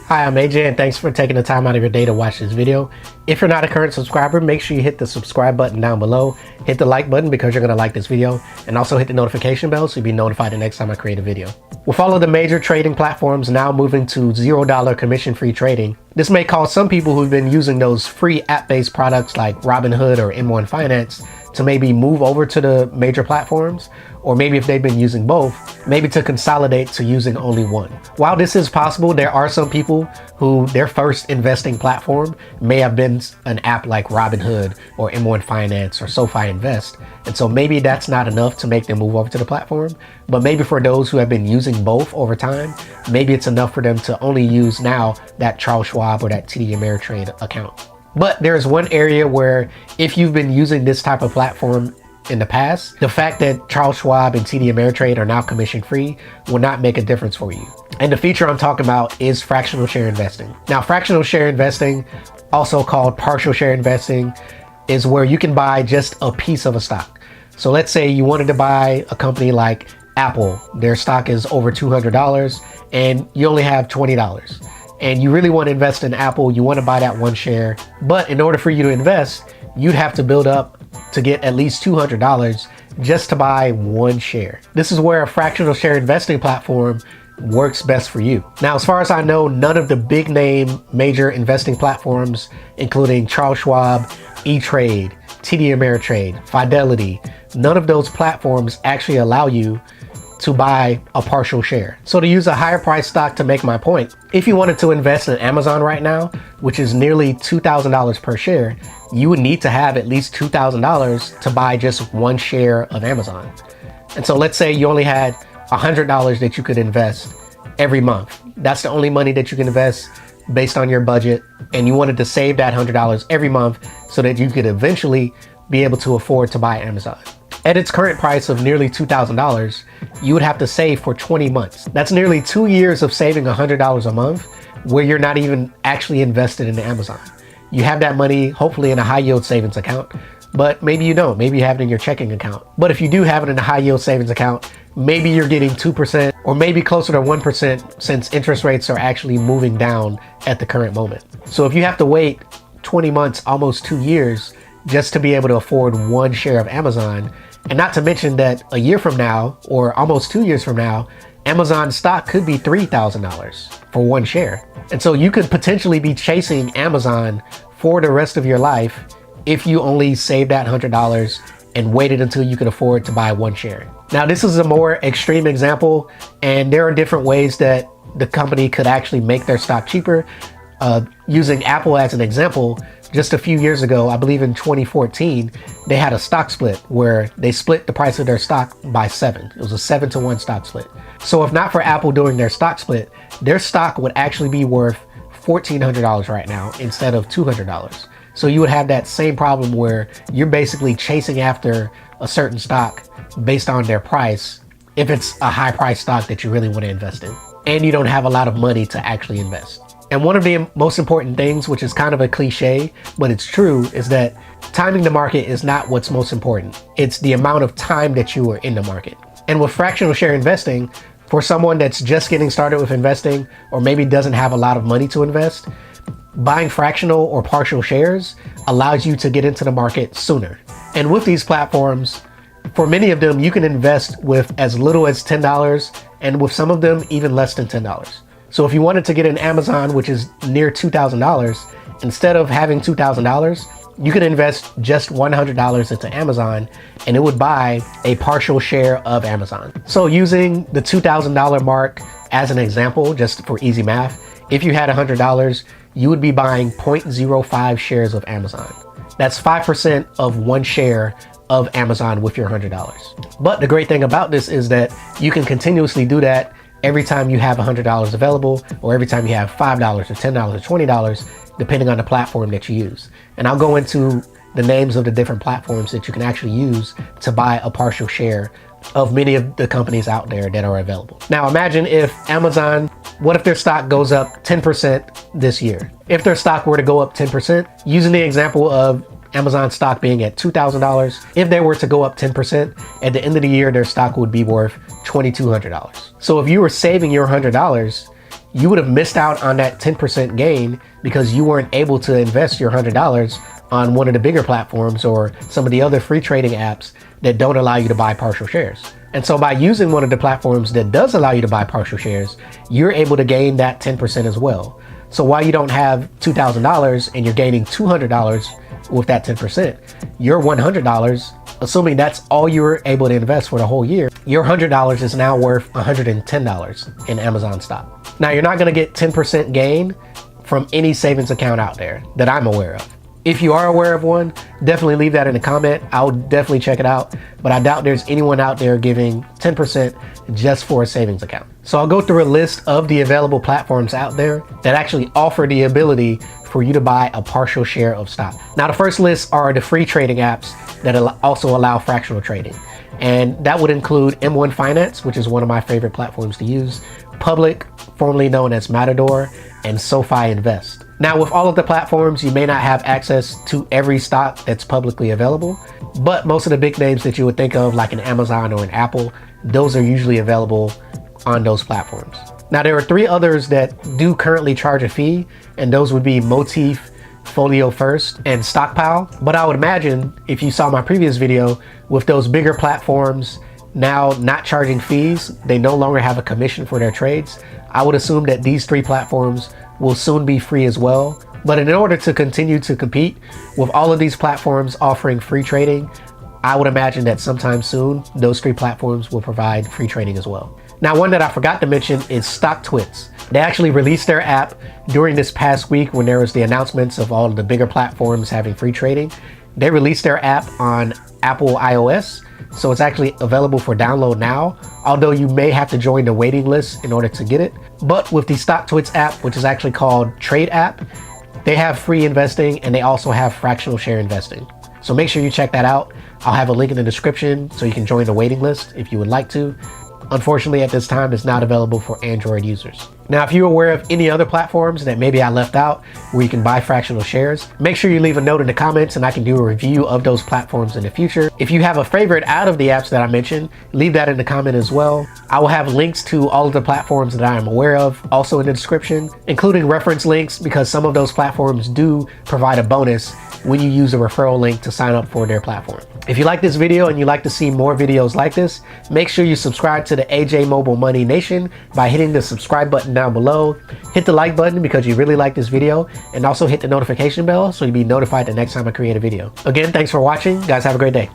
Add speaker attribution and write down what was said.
Speaker 1: Hi, I'm AJ and thanks for taking the time out of your day to watch this video. If you're not a current subscriber, make sure you hit the subscribe button down below, hit the like button because you're going to like this video, and also hit the notification bell so you'll be notified the next time I create a video. With all of the major trading platforms now moving to $0 commission-free trading, this may cause some people who've been using those free app-based products like Robinhood or M1 Finance to maybe move over to the major platforms, or maybe if they've been using both, maybe to consolidate to using only one. While this is possible, there are some people who their first investing platform may have been an app like Robinhood or M1 Finance or SoFi Invest. And so maybe that's not enough to make them move over to the platform, but maybe for those who have been using both over time, maybe it's enough for them to only use now that Charles Schwab or that TD Ameritrade account. But there's one area where if you've been using this type of platform in the past, the fact that Charles Schwab and TD Ameritrade are now commission free will not make a difference for you. And the feature I'm talking about is fractional share investing. Now, fractional share investing, also called partial share investing, is where you can buy just a piece of a stock. So let's say you wanted to buy a company like Apple. Their stock is over $200 and you only have $20. And you really want to invest in Apple, you want to buy that one share. But in order for you to invest, you'd have to build up to get at least $200 just to buy one share. This is where a fractional share investing platform works best for you. Now, as far as I know, none of the big name major investing platforms, including Charles Schwab, E-Trade, TD Ameritrade, Fidelity, none of those platforms actually allow you to buy a partial share. So to use a higher price stock to make my point, if you wanted to invest in Amazon right now, which is nearly $2,000 per share, you would need to have at least $2,000 to buy just one share of Amazon. And so let's say you only had $100 that you could invest every month. That's the only money that you can invest based on your budget. And you wanted to save that $100 every month so that you could eventually be able to afford to buy Amazon. At its current price of nearly $2,000, you would have to save for 20 months. That's nearly 2 years of saving $100 a month where you're not even actually invested in Amazon. You have that money hopefully in a high yield savings account, but maybe you don't. Maybe you have it in your checking account. But if you do have it in a high yield savings account, maybe you're getting 2% or maybe closer to 1% since interest rates are actually moving down at the current moment. So if you have to wait 20 months, almost 2 years, just to be able to afford one share of Amazon, and not to mention that a year from now, or almost 2 years from now, Amazon stock could be $3,000 for one share. And so you could potentially be chasing Amazon for the rest of your life if you only saved that $100 and waited until you could afford to buy one share. Now, this is a more extreme example, and there are different ways that the company could actually make their stock cheaper. Using Apple as an example, just a few years ago, I believe in 2014, they had a stock split where they split the price of their stock by 7. It was a 7-to-1 stock split. So if not for Apple doing their stock split, their stock would actually be worth $1,400 right now instead of $200. So you would have that same problem where you're basically chasing after a certain stock based on their price if it's a high price stock that you really want to invest in, and you don't have a lot of money to actually invest. And one of the most important things, which is kind of a cliche, but it's true, is that timing the market is not what's most important. It's the amount of time that you are in the market. And with fractional share investing, for someone that's just getting started with investing or maybe doesn't have a lot of money to invest, buying fractional or partial shares allows you to get into the market sooner. And with these platforms, for many of them, you can invest with as little as $10, and with some of them, even less than $10. So if you wanted to get in Amazon, which is near $2,000, instead of having $2,000, you can invest just $100 into Amazon and it would buy a partial share of Amazon. So using the $2,000 mark as an example, just for easy math, if you had $100, you would be buying 0.05 shares of Amazon. That's 5% of one share of Amazon with your $100. But the great thing about this is that you can continuously do that every time you have $100 available, or every time you have $5 or $10 or $20, depending on the platform that you use. And I'll go into the names of the different platforms that you can actually use to buy a partial share of many of the companies out there that are available. Now imagine if Amazon, what if their stock goes up 10% this year? If their stock were to go up 10%, using the example of Amazon stock being at $2,000, if they were to go up 10%, at the end of the year, their stock would be worth $2,200. So if you were saving your $100 you would have missed out on that 10% gain because you weren't able to invest your $100 on one of the bigger platforms or some of the other free trading apps that don't allow you to buy partial shares. And so by using one of the platforms that does allow you to buy partial shares, you're able to gain that 10% as well. So while you don't have $2,000 and you're gaining $200 with that 10%, your $100, assuming that's all you were able to invest for the whole year, your $100 is now worth $110 in Amazon stock. Now, you're not going to get 10% gain from any savings account out there that I'm aware of. If you are aware of one, definitely leave that in a comment. I'll definitely check it out, but I doubt there's anyone out there giving 10% just for a savings account. So I'll go through a list of the available platforms out there that actually offer the ability for you to buy a partial share of stock. Now, the first list are the free trading apps that also allow fractional trading. And that would include M1 Finance, which is one of my favorite platforms to use, Public, formerly known as Matador, and SoFi Invest. Now, with all of the platforms, you may not have access to every stock that's publicly available, but most of the big names that you would think of, like an Amazon or an Apple, those are usually available on those platforms. Now, there are 3 others that do currently charge a fee, and those would be Motif, Folio First, and Stockpile. But I would imagine, if you saw my previous video, with those bigger platforms now not charging fees, they no longer have a commission for their trades. I would assume that these 3 platforms will soon be free as well. But in order to continue to compete with all of these platforms offering free trading, I would imagine that sometime soon, those 3 platforms will provide free trading as well. Now, one that I forgot to mention is StockTwits. They actually released their app during this past week when there was the announcements of all of the bigger platforms having free trading. They released their app on Apple iOS, so it's actually available for download now, although you may have to join the waiting list in order to get it. But with the StockTwits app, which is actually called Trade App, they have free investing and they also have fractional share investing. So make sure you check that out. I'll have a link in the description so you can join the waiting list if you would like to. Unfortunately, at this time, it's not available for Android users. Now, if you're aware of any other platforms that maybe I left out where you can buy fractional shares, make sure you leave a note in the comments and I can do a review of those platforms in the future. If you have a favorite out of the apps that I mentioned, leave that in the comment as well. I will have links to all of the platforms that I am aware of also in the description, including reference links, because some of those platforms do provide a bonus when you use a referral link to sign up for their platform. If you like this video and you'd like to see more videos like this, make sure you subscribe to the AJ Mobile Money Nation by hitting the subscribe button down below. Hit the like button because you really like this video, and also hit the notification bell so you'll be notified the next time I create a video. Again, thanks for watching. Guys, have a great day.